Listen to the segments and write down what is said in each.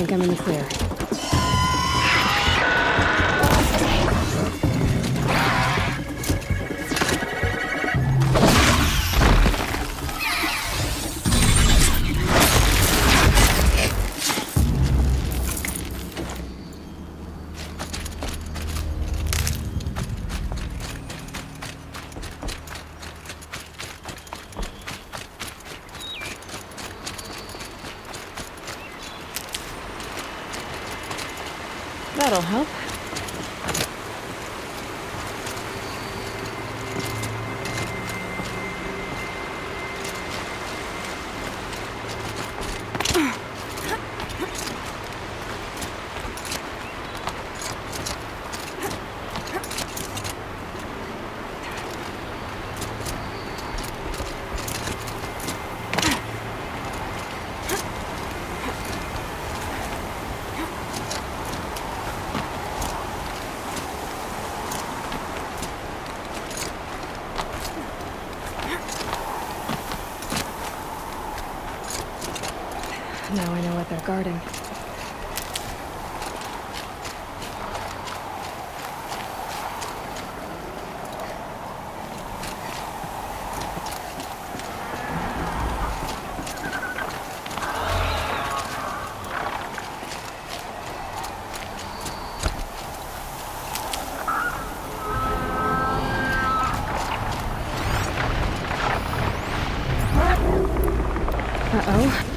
think I'm in the clear. That'll help. Now I know what they're guarding. Uh-oh.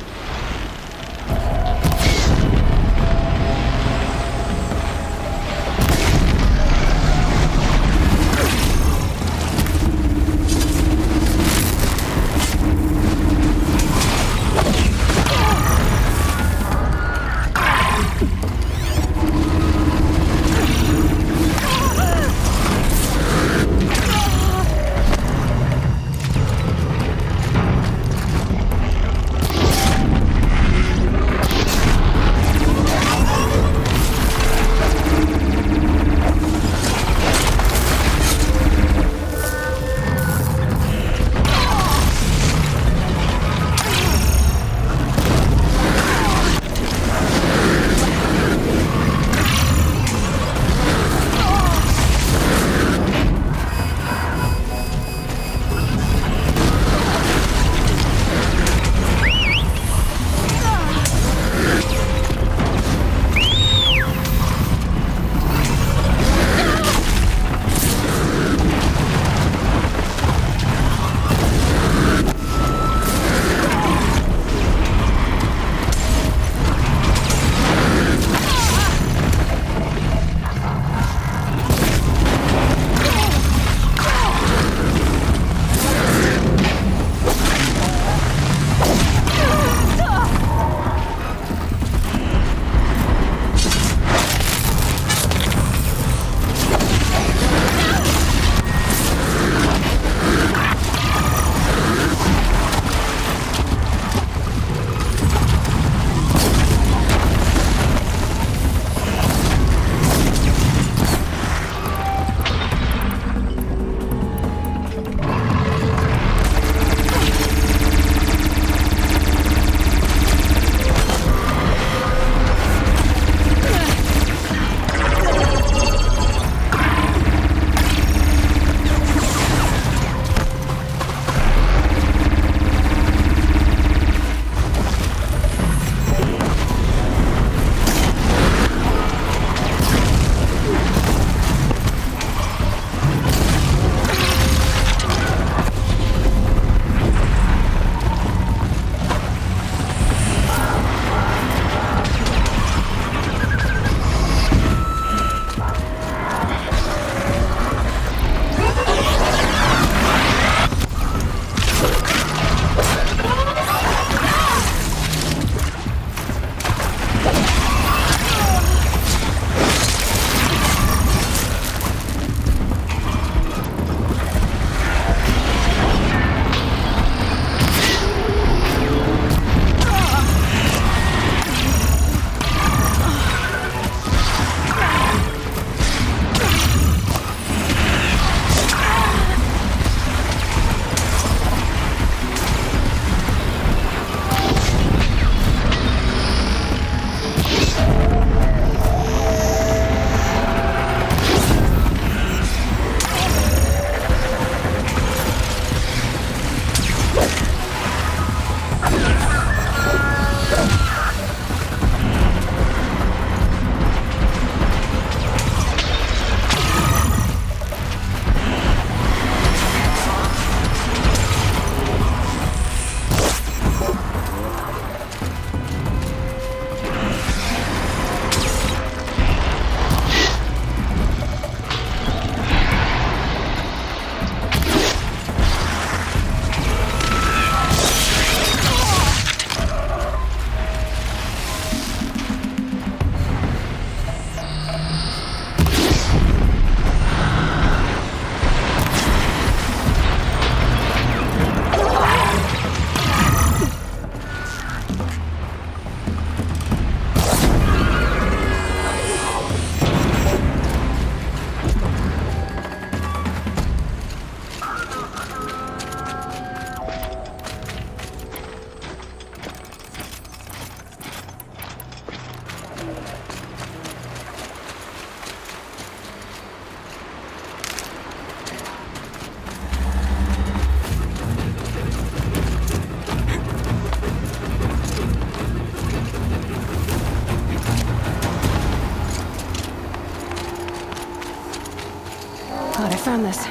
Glad I found this.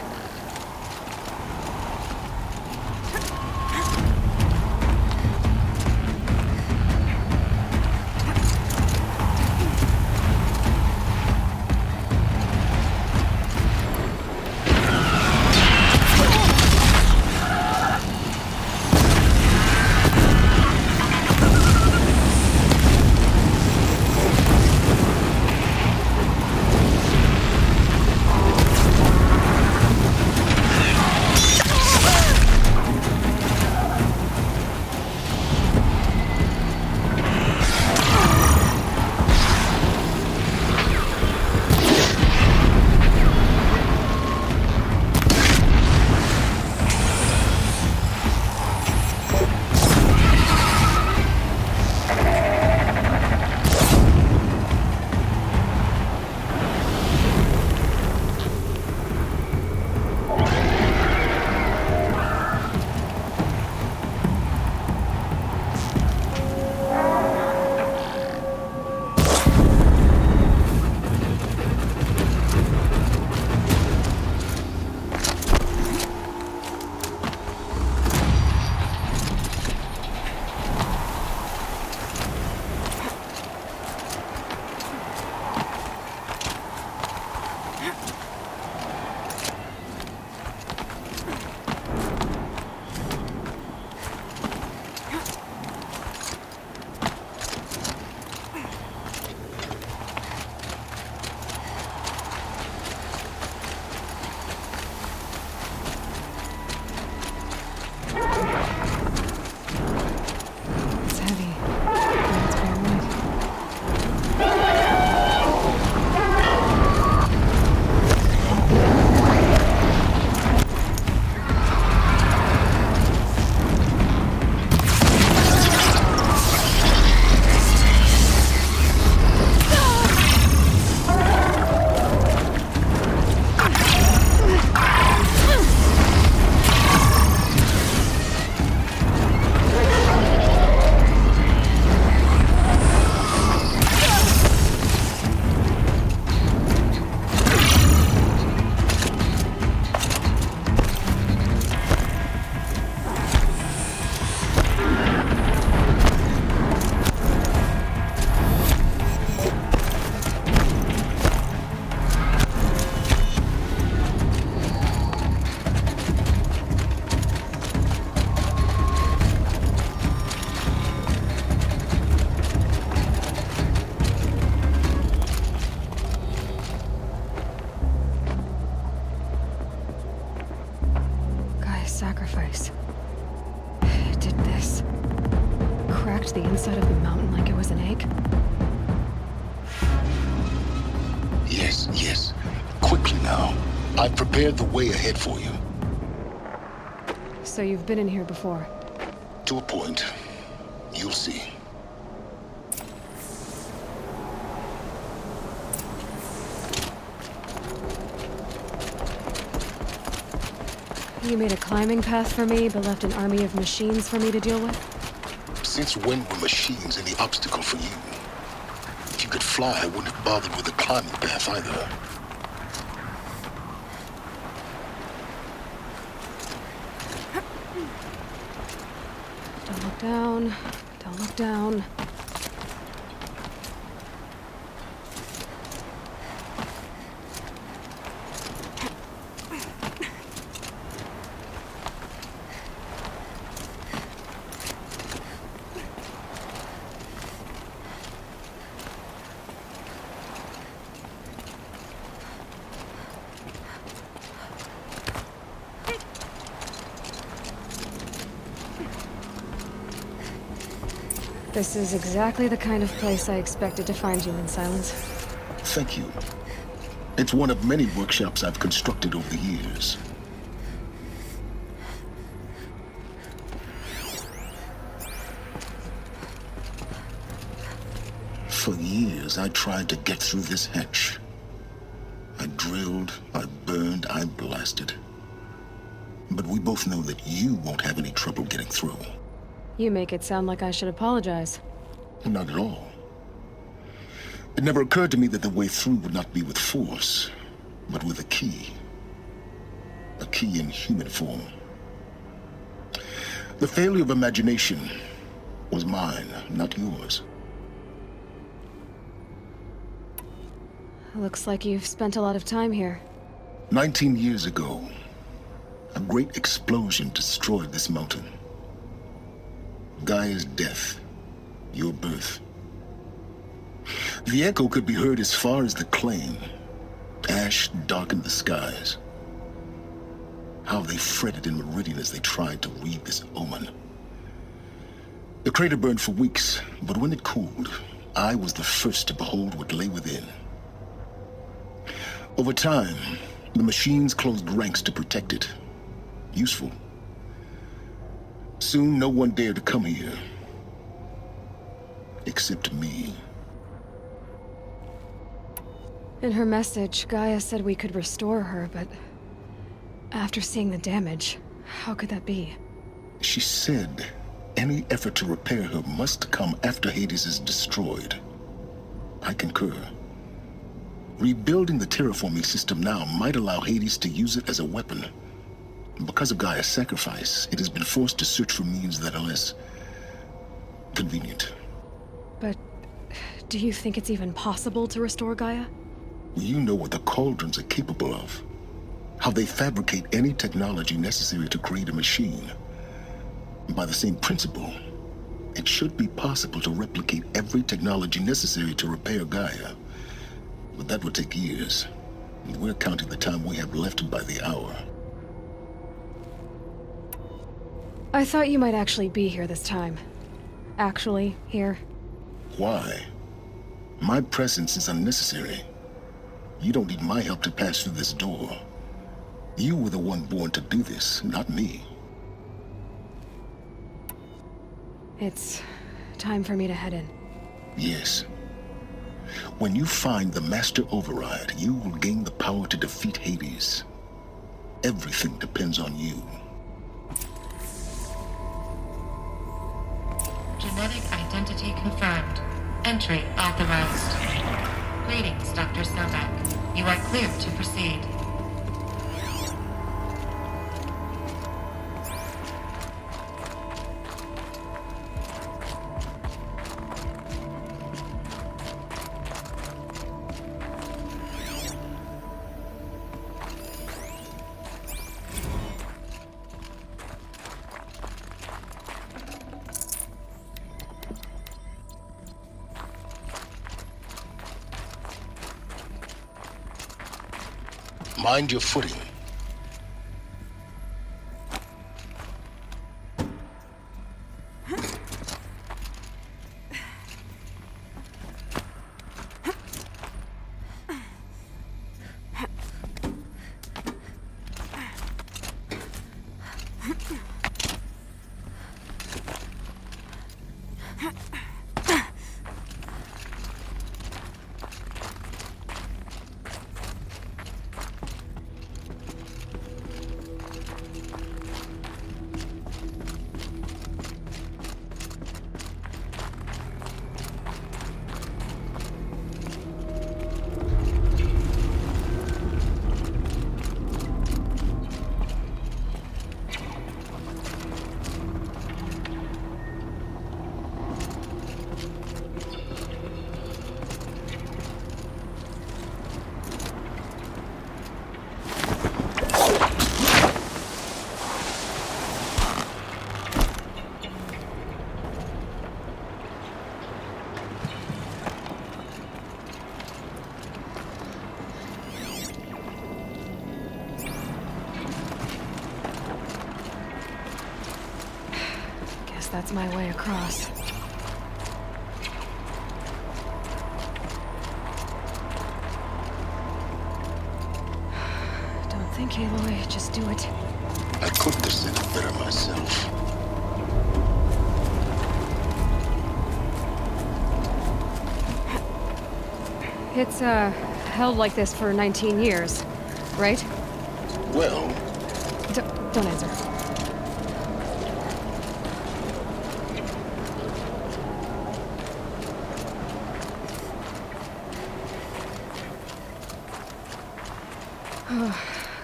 It's heavy. And it's very light. Sacrifice. It did this. Cracked the inside of the mountain like it was an egg. Yes, yes. Quickly now. I've prepared the way ahead for you. So you've been in here before? To a point. You'll see. You made a climbing path for me, but left an army of machines for me to deal with? Since when were machines any obstacle for you? If you could fly, I wouldn't have bothered with a climbing path either. Don't look down. Don't look down. This is exactly the kind of place I expected to find you in, Silence. Thank you. It's one of many workshops I've constructed over the years. For years, I tried to get through this hatch. I drilled, I burned, I blasted. But we both know that you won't have any trouble getting through. You make it sound like I should apologize. Not at all. It never occurred to me that the way through would not be with force, but with a key. A key in human form. The failure of imagination was mine, not yours. Looks like you've spent a lot of time here. 19 years ago, a great explosion destroyed this mountain. Gaia's death, your birth. The echo could be heard as far as the claim. Ash darkened the skies. How they fretted in Meridian as they tried to read this omen. The crater burned for weeks, but when it cooled, I was the first to behold what lay within. Over time, the machines closed ranks to protect it. Useful. Soon, no one dared to come here. Except me. In her message, Gaia said we could restore her, but... after seeing the damage, how could that be? She said any effort to repair her must come after Hades is destroyed. I concur. Rebuilding the terraforming system now might allow Hades to use it as a weapon. Because of Gaia's sacrifice, it has been forced to search for means that are less convenient. But do you think it's even possible to restore Gaia? You know what the Cauldrons are capable of. How they fabricate any technology necessary to create a machine. By the same principle, it should be possible to replicate every technology necessary to repair Gaia. But that would take years. And we're counting the time we have left by the hour. I thought you might actually be here this time. Actually, here. Why? My presence is unnecessary. You don't need my help to pass through this door. You were the one born to do this, not me. It's time for me to head in. Yes. When you find the Master Override, you will gain the power to defeat Hades. Everything depends on you. Genetic identity confirmed. Entry authorized. Greetings, Dr. Sobek. You are clear to proceed. Mind your footing. That's my way across. Don't think, Aloy. Just do it. I couldn't have said it better myself. It's, held like this for 19 years, right? Well, Don't answer.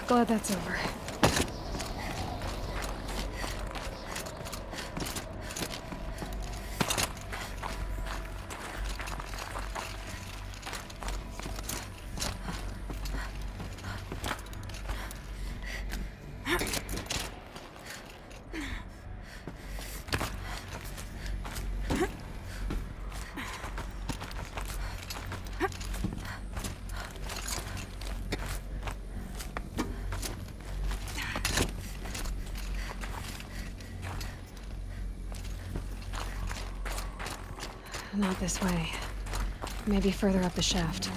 Glad that's over. Not this way. Maybe further up the shaft.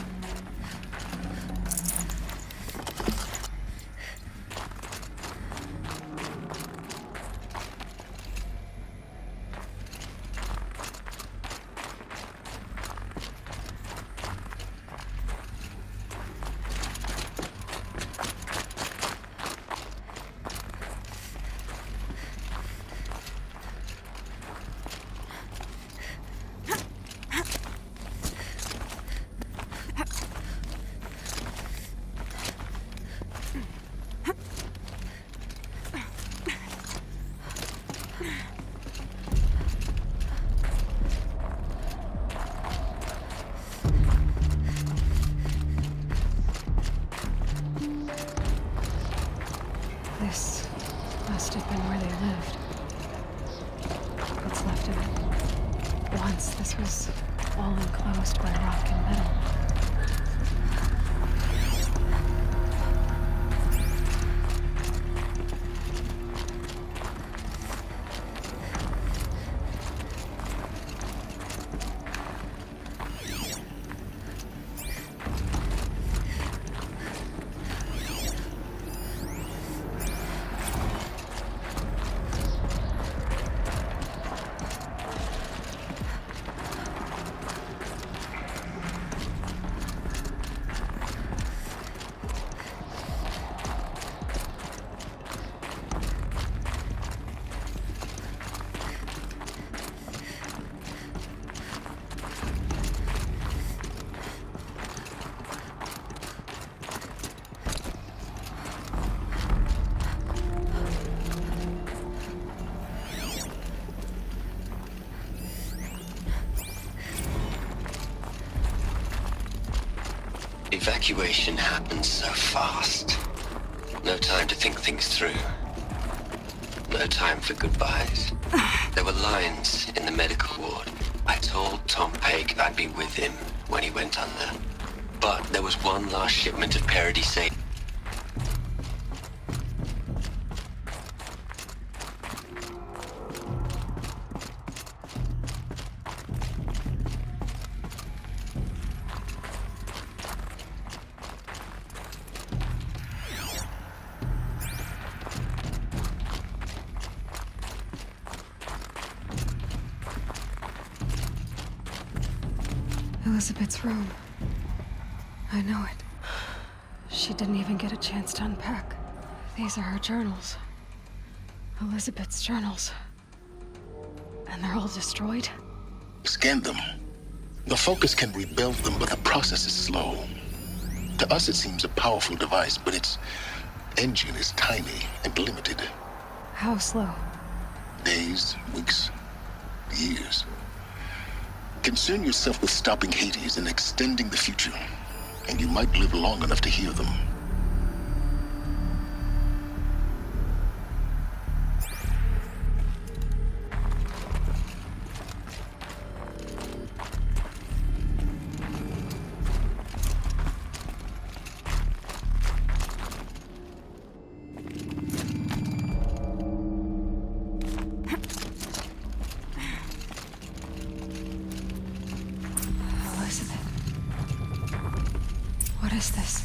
This must have been where they lived. What's left of it. Once, this was all enclosed by rock and metal. Evacuation happens so fast. No time to think things through. No time for goodbyes. There were lines in the medical ward. I told Tom Pake I'd be with him when he went under. But there was one last shipment of Parody Say. Elizabeth's room. I know it. She didn't even get a chance to unpack. These are her journals. Elizabeth's journals. And they're all destroyed? scan them. The Focus can rebuild them, but the process is slow. To us, it seems a powerful device, but its engine is tiny and limited. How slow? Days, weeks, years. Concern yourself with stopping Hades and extending the future, and you might live long enough to hear them. What is this?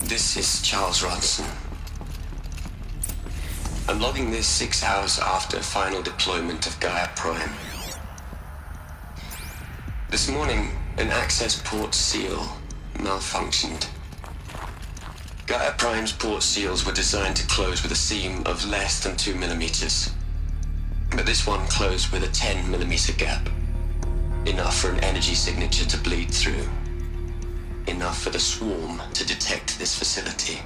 This is Charles Ronson. I'm logging this 6 hours after final deployment of Gaia Prime. This morning, an access port seal malfunctioned. Gaia Prime's port seals were designed to close with a seam of less than 2 millimeters. But this one closed with a 10 millimeter gap. Enough for an energy signature to bleed through. Enough for the swarm to detect this facility.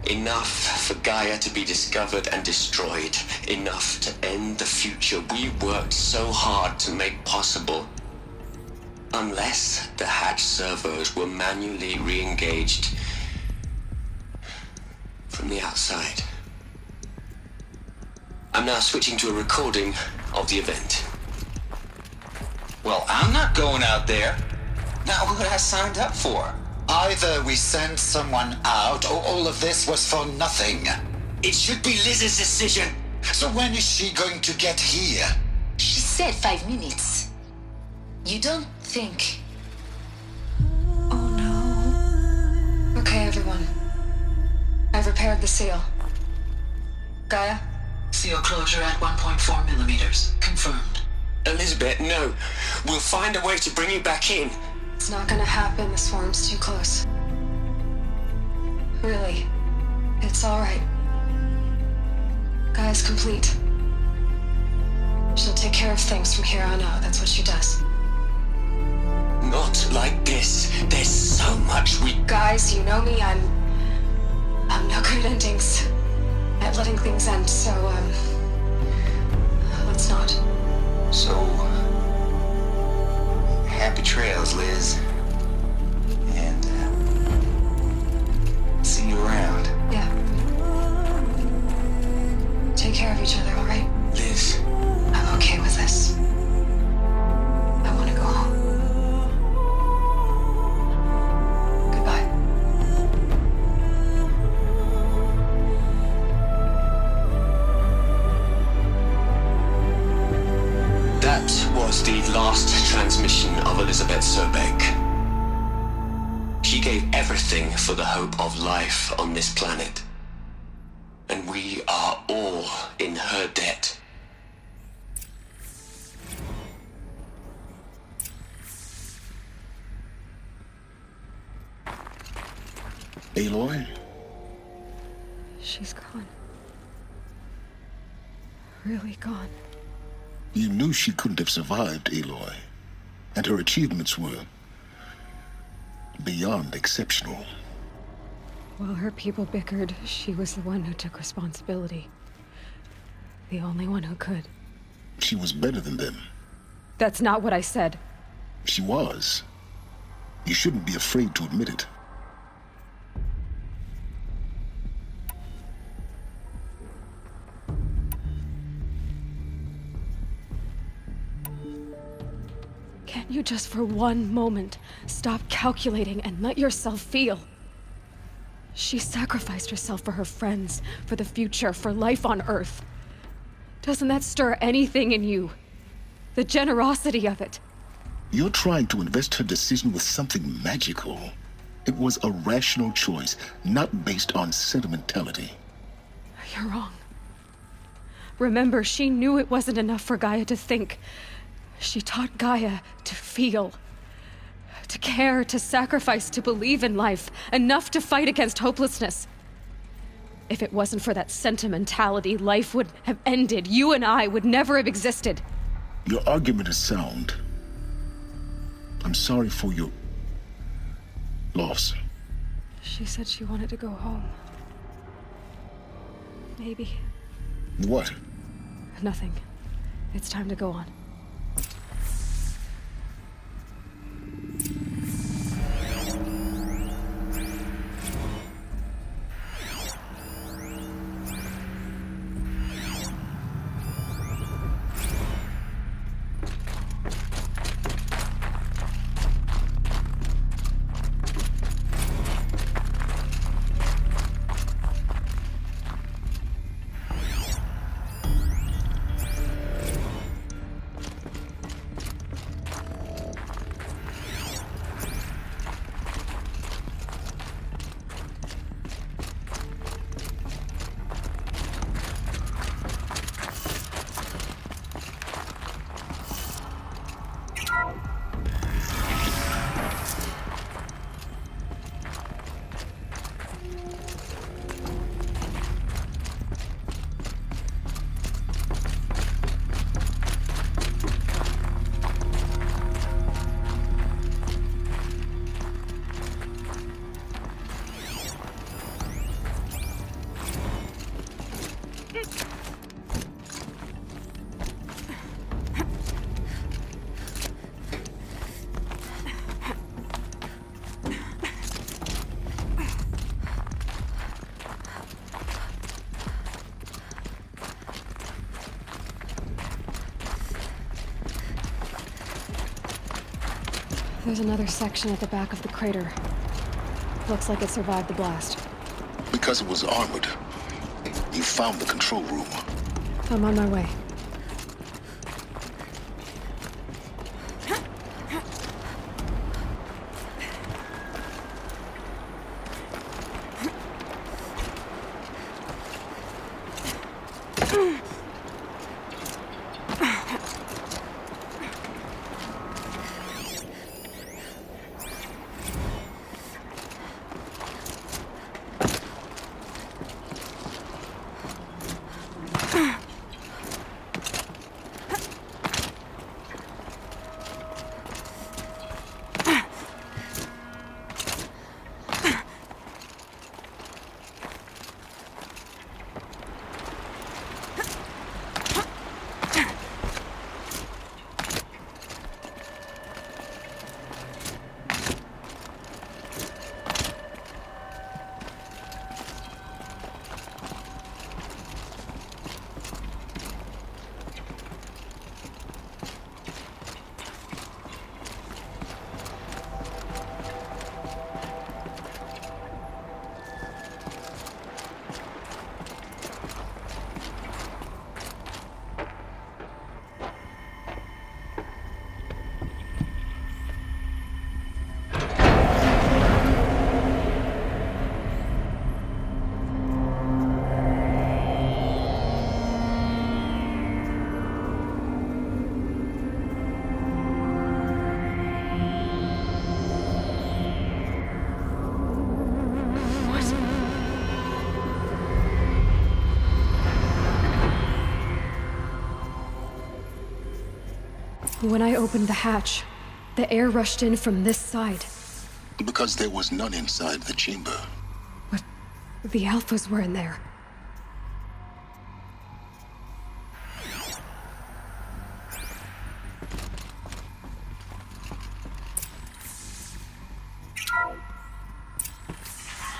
Enough for Gaia to be discovered and destroyed. Enough to end the future we worked so hard to make possible. Unless the hatch servos were manually re-engaged from the outside. I'm now switching to a recording of the event. Well, I'm not going out there. Not what I signed up for. Either we send someone out, or all of this was for nothing. It should be Liz's decision. So when is she going to get here? She said 5 minutes. You don't think... Oh no. Okay, everyone. I've repaired the seal. Gaia? Seal closure at 1.4 millimeters. Confirmed. Elizabeth, no. We'll find a way to bring you back in. It's not gonna happen. The swarm's too close. Really. It's alright. Gaia's complete. She'll take care of things from here on out. That's what she does. Not like this. There's so much we... Guys, you know me. I'm no good at endings. At letting things end, so, let's not. So, happy trails, Liz. And, see you around. Yeah. Take care of each other, alright? Liz, I'm okay with this. I want to go home. Goodbye. that was the last transmission of Elizabeth Sobek. She gave everything for the hope of life on this planet. And we are all in her debt. Aloy? She's gone. Really gone. You knew she couldn't have survived, Aloy. And her achievements were beyond exceptional. While her people bickered, she was the one who took responsibility. The only one who could. She was better than them. That's not what I said. She was. You shouldn't be afraid to admit it. Can't you just for one moment stop calculating and let yourself feel? She sacrificed herself for her friends, for the future, for life on Earth. Doesn't that stir anything in you? The generosity of it. You're trying to invest her decision with something magical. It was a rational choice, not based on sentimentality. You're wrong. Remember, she knew it wasn't enough for Gaia to think. She taught Gaia to feel. To care, to sacrifice, to believe in life. Enough to fight against hopelessness. If it wasn't for that sentimentality, life would have ended. You and I would never have existed. Your argument is sound. I'm sorry for your loss. She said she wanted to go home. Maybe. What? Nothing. It's time to go on. There's another section at the back of the crater. Looks like it survived the blast. Because it was armored. You found the control room. I'm on my way. When I opened the hatch, the air rushed in from this side. Because there was none inside the chamber. But the Alphas were in there.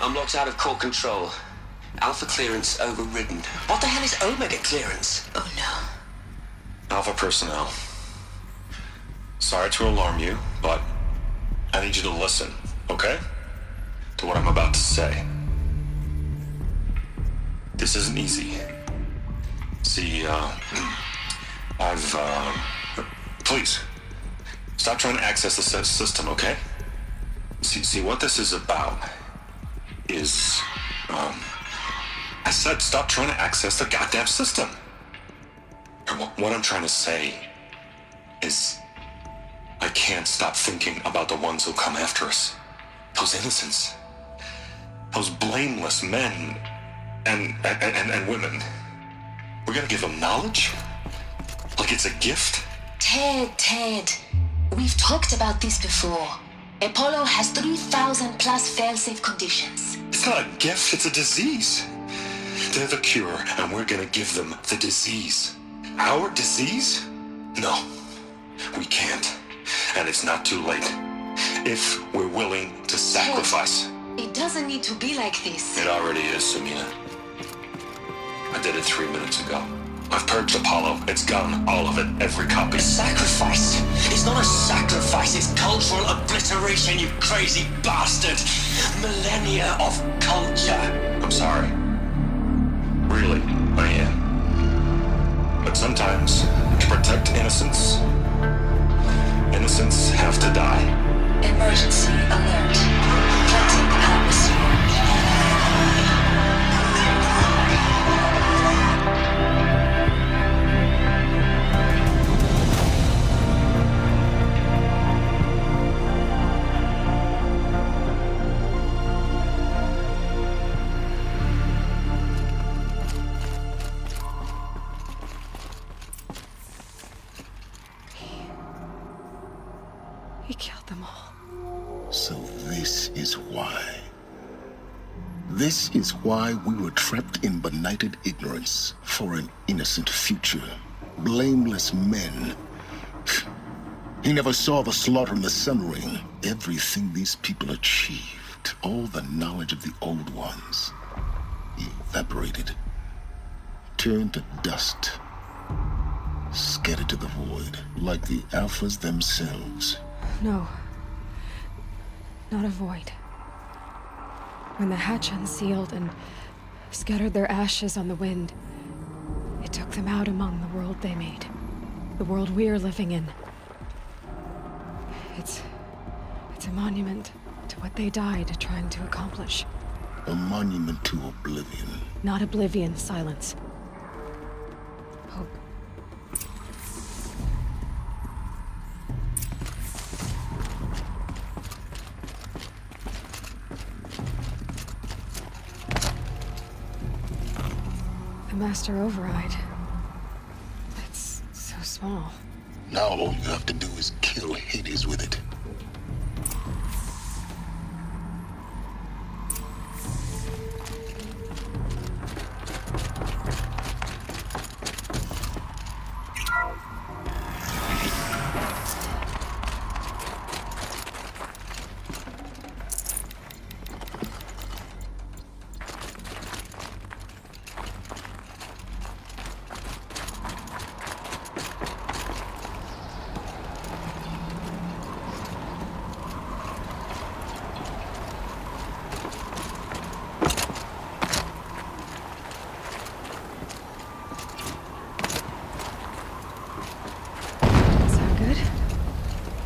I'm locked out of core control. Alpha clearance overridden. What the hell is Omega clearance? Oh no. Alpha personnel. Sorry to alarm you, but I need you to listen, okay? To what I'm about to say. This isn't easy. See, please, stop trying to access the system, okay? See, what this is about is, I said stop trying to access the goddamn system. And what I'm trying to say is, I can't stop thinking about the ones who come after us. Those innocents. Those blameless men and women. We're gonna give them knowledge? Like it's a gift? Ted. We've talked about this before. Apollo has 3,000 plus fail-safe conditions. It's not a gift, it's a disease. They're the cure, and we're gonna give them the disease. Our disease? No, we can't. And it's not too late. If we're willing to sacrifice. It doesn't need to be like this. It already is, Samina. I did it 3 minutes ago. I've purged Apollo. It's gone. All of it. Every copy. Sacrifice? It's not a sacrifice. It's cultural obliteration, you crazy bastard. Millennia of culture. I'm sorry. Really, I am. But sometimes, to protect innocence have to die. Emergency alert. Flooding atmosphere. He killed them all. So this is why. This is why we were trapped in benighted ignorance for an innocent future. Blameless men. He never saw the slaughter in the Sun Ring. Everything these people achieved, all the knowledge of the old ones, evaporated, turned to dust, scattered to the void, like the Alphas themselves. No. not a void. When the hatch unsealed and scattered their ashes on the wind, it took them out among the world they made. The world we're living in. It's a monument to what they died trying to accomplish. A monument to oblivion. Not oblivion, silence. Hope. The Master Override. It's so small. Now all you have to do is kill Hades with it.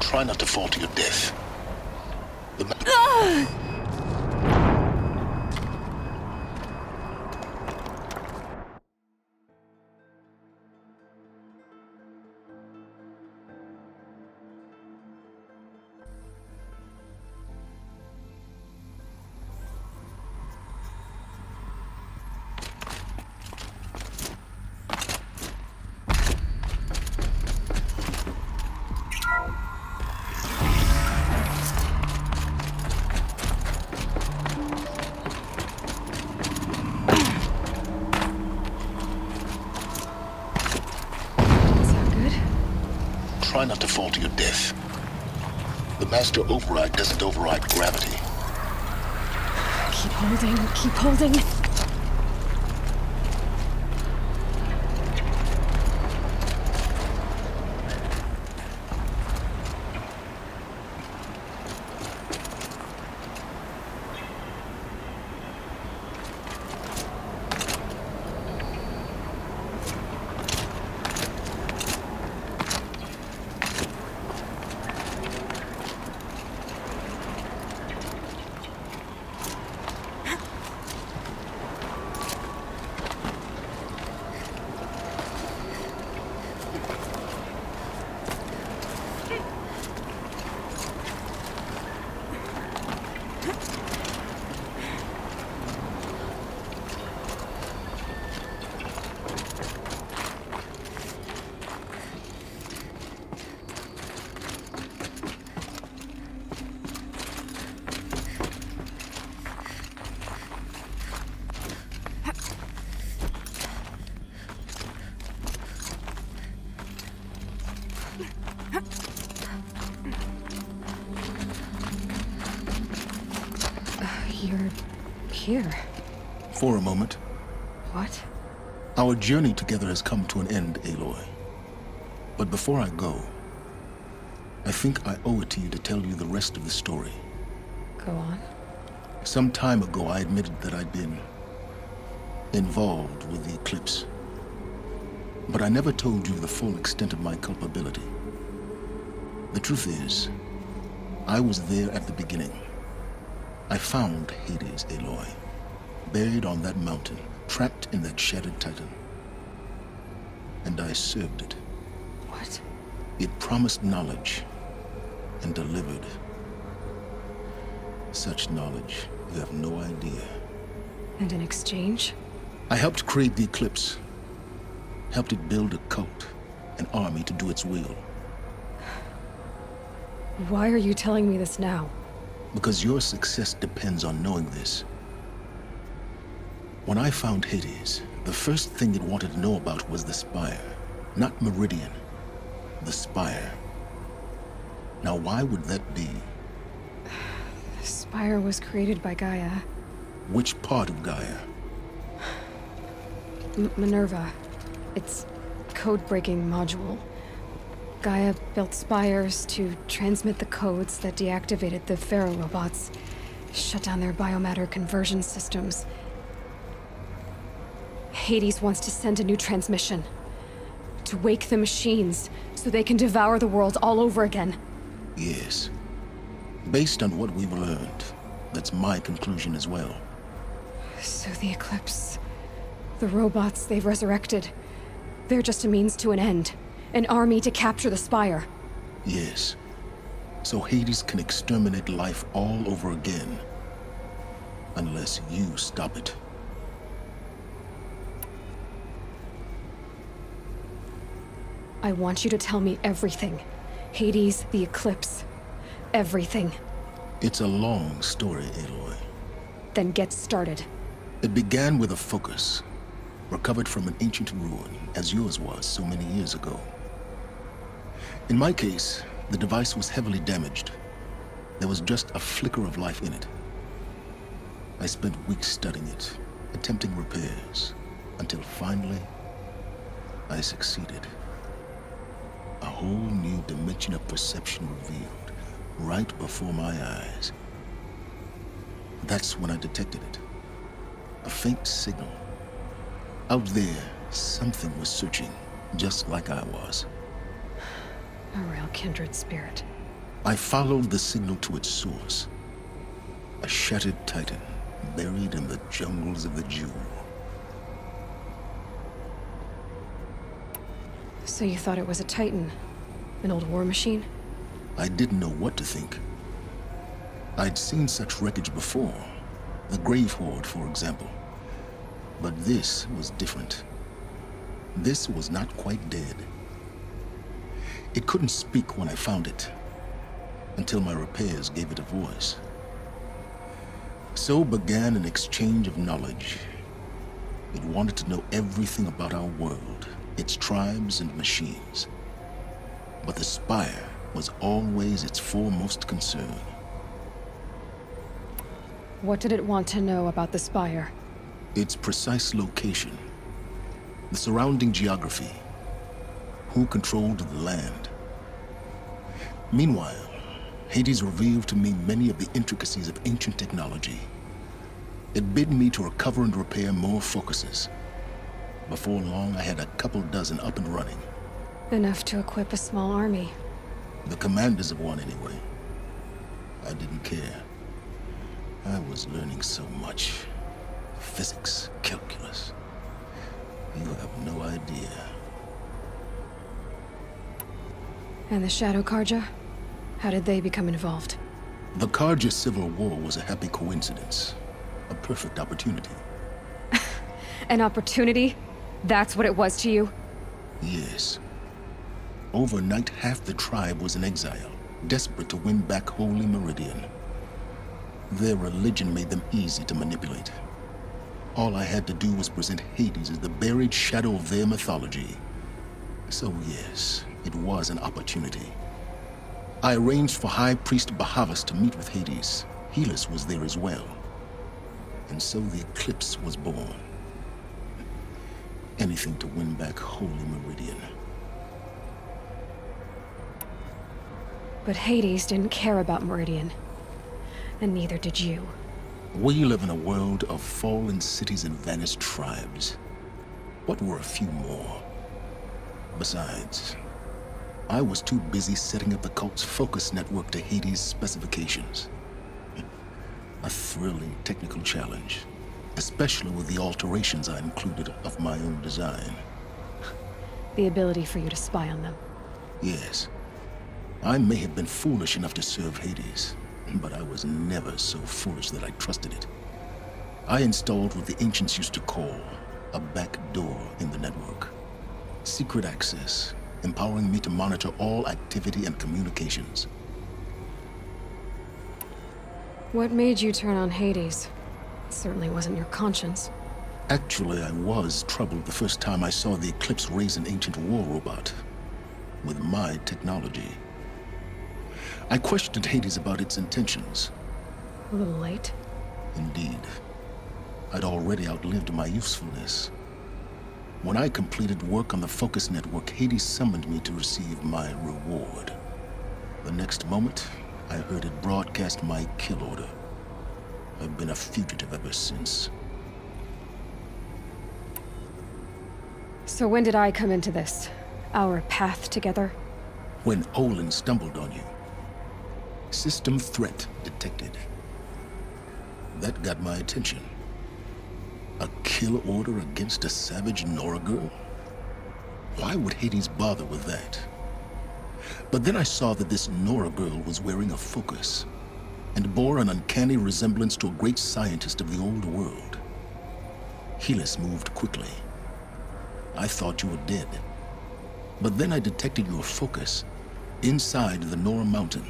Try not to fall to your death. Try not to fall to your death. The Master Override doesn't override gravity. Keep holding, keep holding. You're here. For a moment. What? Our journey together has come to an end, Aloy. But before I go, I think I owe it to you to tell you the rest of the story. Go on. Some time ago, I admitted that I'd been involved with the eclipse. But I never told you the full extent of my culpability. The truth is, I was there at the beginning. I found Hades, Aloy, buried on that mountain, trapped in that shattered titan. And I served it. What? It promised knowledge and delivered such knowledge you have no idea. And in exchange? I helped create the eclipse, helped it build a cult, an army to do its will. Why are you telling me this now? Because your success depends on knowing this. When I found Hades, the first thing it wanted to know about was the Spire. Not Meridian. The Spire. Now why would that be? The Spire was created by Gaia. Which part of Gaia? Minerva. Its code-breaking module. Gaia built spires to transmit the codes that deactivated the Pharaoh robots, shut down their biomatter conversion systems. Hades wants to send a new transmission. To wake the machines, so they can devour the world all over again. Yes. Based on what we've learned, that's my conclusion as well. So the Eclipse... the robots they've resurrected... they're just a means to an end. An army to capture the Spire. Yes. So Hades can exterminate life all over again. Unless you stop it. I want you to tell me everything. Hades, the Eclipse. Everything. It's a long story, Aloy. Then get started. It began with a focus, recovered from an ancient ruin, as yours was so many years ago. In my case, the device was heavily damaged. There was just a flicker of life in it. I spent weeks studying it, attempting repairs, until finally, I succeeded. A whole new dimension of perception revealed, right before my eyes. That's when I detected it. A faint signal. Out there, something was searching, just like I was. A real kindred spirit. I followed the signal to its source. A shattered titan, buried in the jungles of the Jewel. So you thought it was a Titan? An old war machine? I didn't know what to think. I'd seen such wreckage before. The Grave Horde, for example. But this was different. This was not quite dead. It couldn't speak when I found it, until my repairs gave it a voice. So began an exchange of knowledge. It wanted to know everything about our world, its tribes and machines. But the Spire was always its foremost concern. What did it want to know about the Spire? Its precise location, the surrounding geography, who controlled the land. Meanwhile, Hades revealed to me many of the intricacies of ancient technology. It bid me to recover and repair more focuses. Before long, I had a couple dozen up and running. Enough to equip a small army. The commanders of one, anyway. I didn't care. I was learning so much. Physics, calculus. You have no idea. And the Shadow Karja? How did they become involved? The Karja Civil War was a happy coincidence. A perfect opportunity. An opportunity? That's what it was to you? Yes. Overnight, half the tribe was in exile, desperate to win back Holy Meridian. Their religion made them easy to manipulate. All I had to do was present Hades as the buried shadow of their mythology. So yes, it was an opportunity. I arranged for High Priest Bahavas to meet with Hades. Helis was there as well. And so the Eclipse was born. Anything to win back Holy Meridian. But Hades didn't care about Meridian. And neither did you. We live in a world of fallen cities and vanished tribes. What were a few more? Besides, I was too busy setting up the cult's focus network to Hades' specifications. A thrilling technical challenge, especially with the alterations I included of my own design. The ability for you to spy on them. Yes. I may have been foolish enough to serve Hades, but I was never so foolish that I trusted it. I installed what the ancients used to call a back door in the network. Secret access, empowering me to monitor all activity and communications. What made you turn on Hades? It certainly wasn't your conscience. Actually, I was troubled the first time I saw the Eclipse raise an ancient war robot. With my technology. I questioned Hades about its intentions. A little late. Indeed. I'd already outlived my usefulness. When I completed work on the Focus Network, Hades summoned me to receive my reward. The next moment, I heard it broadcast my kill order. I've been a fugitive ever since. So when did I come into this? Our path together? When Olin stumbled on you. System threat detected. That got my attention. A kill order against a savage Nora girl? Why would Hades bother with that? But then I saw that this Nora girl was wearing a focus and bore an uncanny resemblance to a great scientist of the old world. Helis moved quickly. I thought you were dead. But then I detected your focus inside the Nora mountain.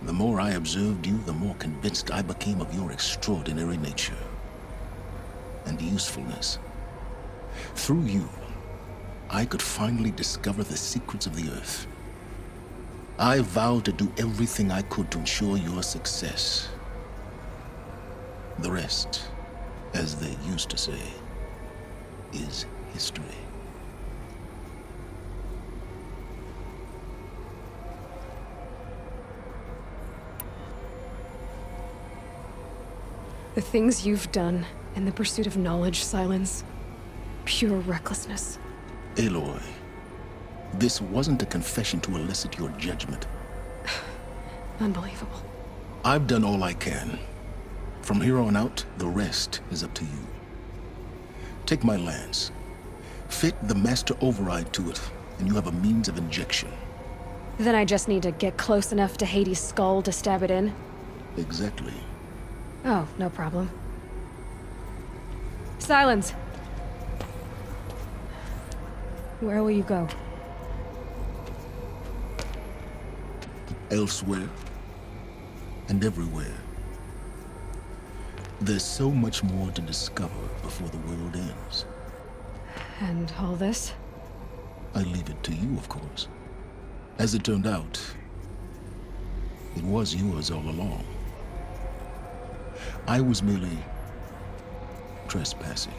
The more I observed you, the more convinced I became of your extraordinary nature and usefulness. Through you, I could finally discover the secrets of the Earth. I vowed to do everything I could to ensure your success. The rest, as they used to say, is history. The things you've done in the pursuit of knowledge, Silence. Pure recklessness. Aloy, this wasn't a confession to elicit your judgment. Unbelievable. I've done all I can. From here on out, the rest is up to you. Take my lance. Fit the master override to it, and you have a means of injection. Then I just need to get close enough to Hades' skull to stab it in? Exactly. Oh, no problem. Silence! Where will you go? Elsewhere. And everywhere. There's so much more to discover before the world ends. And all this? I leave it to you, of course. As it turned out, it was yours all along. I was merely trespassing.